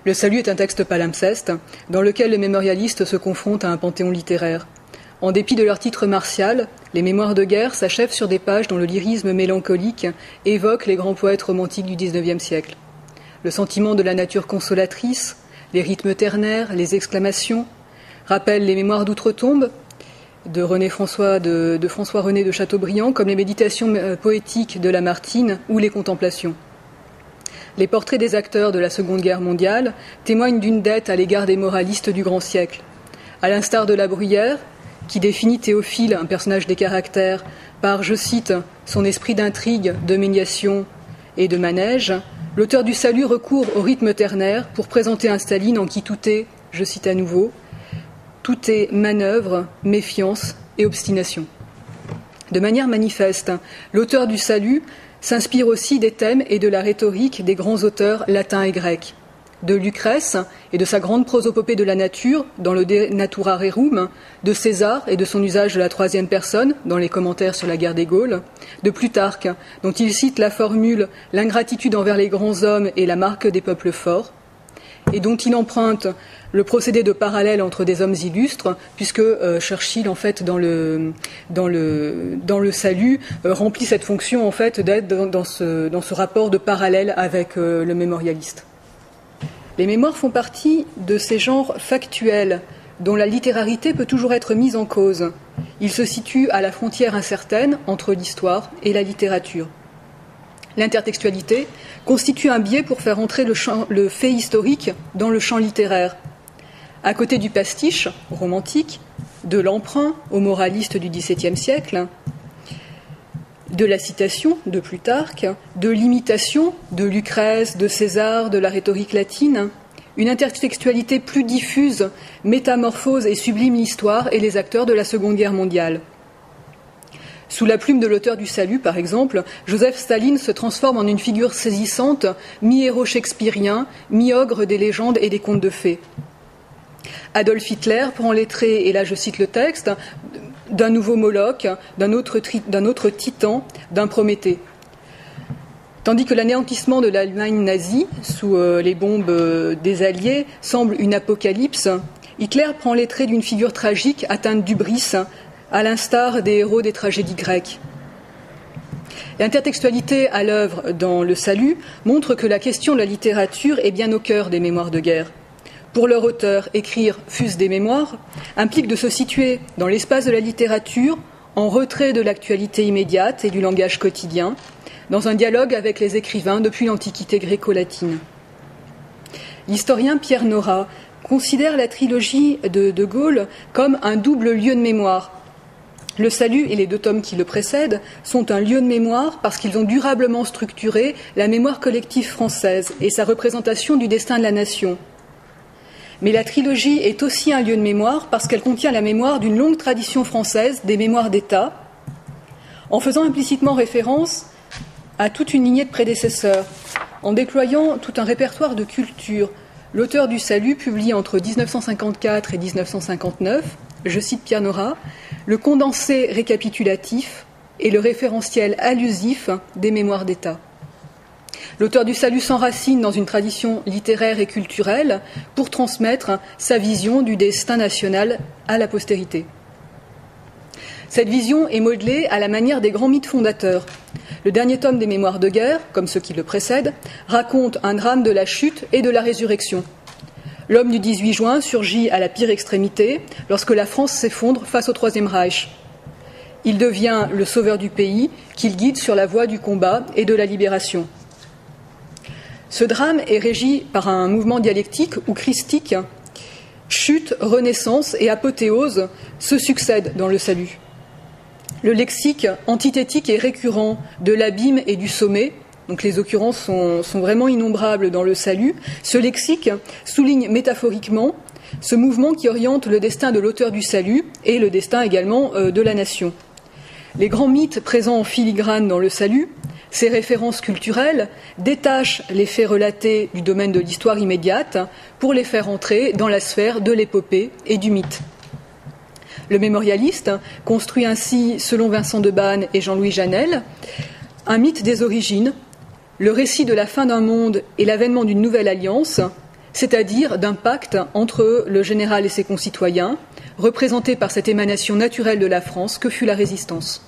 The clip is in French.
Le Salut est un texte palimpseste dans lequel les mémorialistes se confrontent à un panthéon littéraire. En dépit de leur titre martial, les mémoires de guerre s'achèvent sur des pages dont le lyrisme mélancolique évoque les grands poètes romantiques du XIXe siècle. Le sentiment de la nature consolatrice, les rythmes ternaires, les exclamations, rappellent les mémoires d'outre-tombe de François-René de Chateaubriand, comme les méditations poétiques de Lamartine ou les contemplations. Les portraits des acteurs de la Seconde Guerre mondiale témoignent d'une dette à l'égard des moralistes du grand siècle. À l'instar de La Bruyère, qui définit Théophile, un personnage des caractères, par, je cite, son esprit d'intrigue, de médiation et de manège, l'auteur du Salut recourt au rythme ternaire pour présenter un Staline en qui tout est, je cite à nouveau, tout est manœuvre, méfiance et obstination. De manière manifeste, l'auteur du Salut s'inspire aussi des thèmes et de la rhétorique des grands auteurs latins et grecs. De Lucrèce et de sa grande prosopopée de la nature, dans le De Natura Rerum, de César et de son usage de la troisième personne, dans les commentaires sur la guerre des Gaules, de Plutarque, dont il cite la formule « l'ingratitude envers les grands hommes est la marque des peuples forts », et dont il emprunte le procédé de parallèle entre des hommes illustres, puisque Churchill, en fait, dans le Salut, remplit cette fonction, en fait, d'être dans ce rapport de parallèle avec le mémorialiste. Les mémoires font partie de ces genres factuels dont la littérarité peut toujours être mise en cause. Ils se situent à la frontière incertaine entre l'histoire et la littérature. L'intertextualité constitue un biais pour faire entrer le fait historique dans le champ littéraire. À côté du pastiche romantique, de l'emprunt aux moralistes du XVIIe siècle, de la citation de Plutarque, de l'imitation de Lucrèce, de César, de la rhétorique latine, une intertextualité plus diffuse métamorphose et sublime l'histoire et les acteurs de la Seconde Guerre mondiale. Sous la plume de l'auteur du Salut, par exemple, Joseph Staline se transforme en une figure saisissante, mi-héros shakespearien, mi-ogre des légendes et des contes de fées. Adolf Hitler prend les traits, et là je cite le texte, d'un nouveau Moloch, d'un autre Titan, d'un Prométhée. Tandis que l'anéantissement de l'Allemagne nazie, sous les bombes des Alliés, semble une apocalypse, Hitler prend les traits d'une figure tragique atteinte d'hubris, à l'instar des héros des tragédies grecques. L'intertextualité à l'œuvre dans Le Salut montre que la question de la littérature est bien au cœur des mémoires de guerre. Pour leur auteur, écrire « fût-ce des mémoires » implique de se situer dans l'espace de la littérature, en retrait de l'actualité immédiate et du langage quotidien, dans un dialogue avec les écrivains depuis l'Antiquité gréco-latine. L'historien Pierre Nora considère la trilogie de Gaulle comme un double lieu de mémoire. Le Salut et les 2 tomes qui le précèdent sont un lieu de mémoire parce qu'ils ont durablement structuré la mémoire collective française et sa représentation du destin de la nation. Mais la trilogie est aussi un lieu de mémoire parce qu'elle contient la mémoire d'une longue tradition française des mémoires d'État, en faisant implicitement référence à toute une lignée de prédécesseurs. En déployant tout un répertoire de culture, l'auteur du Salut publie entre 1954 et 1959, je cite Pierre Nora, le condensé récapitulatif et le référentiel allusif des mémoires d'État. L'auteur du Salut s'enracine dans une tradition littéraire et culturelle pour transmettre sa vision du destin national à la postérité. Cette vision est modelée à la manière des grands mythes fondateurs. Le dernier tome des Mémoires de guerre, comme ceux qui le précèdent, raconte un drame de la chute et de la résurrection. L'homme du 18 juin surgit à la pire extrémité lorsque la France s'effondre face au Troisième Reich. Il devient le sauveur du pays qu'il guide sur la voie du combat et de la libération. Ce drame est régi par un mouvement dialectique ou christique. Chute, renaissance et apothéose se succèdent dans le Salut. Le lexique antithétique est récurrent de l'abîme et du sommet, donc les occurrences sont vraiment innombrables dans le Salut. Ce lexique souligne métaphoriquement ce mouvement qui oriente le destin de l'auteur du Salut et le destin également de la nation. Les grands mythes présents en filigrane dans le Salut, ces références culturelles, détachent les faits relatés du domaine de l'histoire immédiate pour les faire entrer dans la sphère de l'épopée et du mythe. Le mémorialiste construit ainsi, selon Vincent de Banne et Jean-Louis Janel, un mythe des origines, le récit de la fin d'un monde et l'avènement d'une nouvelle alliance, c'est-à-dire d'un pacte entre le général et ses concitoyens, représenté par cette émanation naturelle de la France que fut la résistance.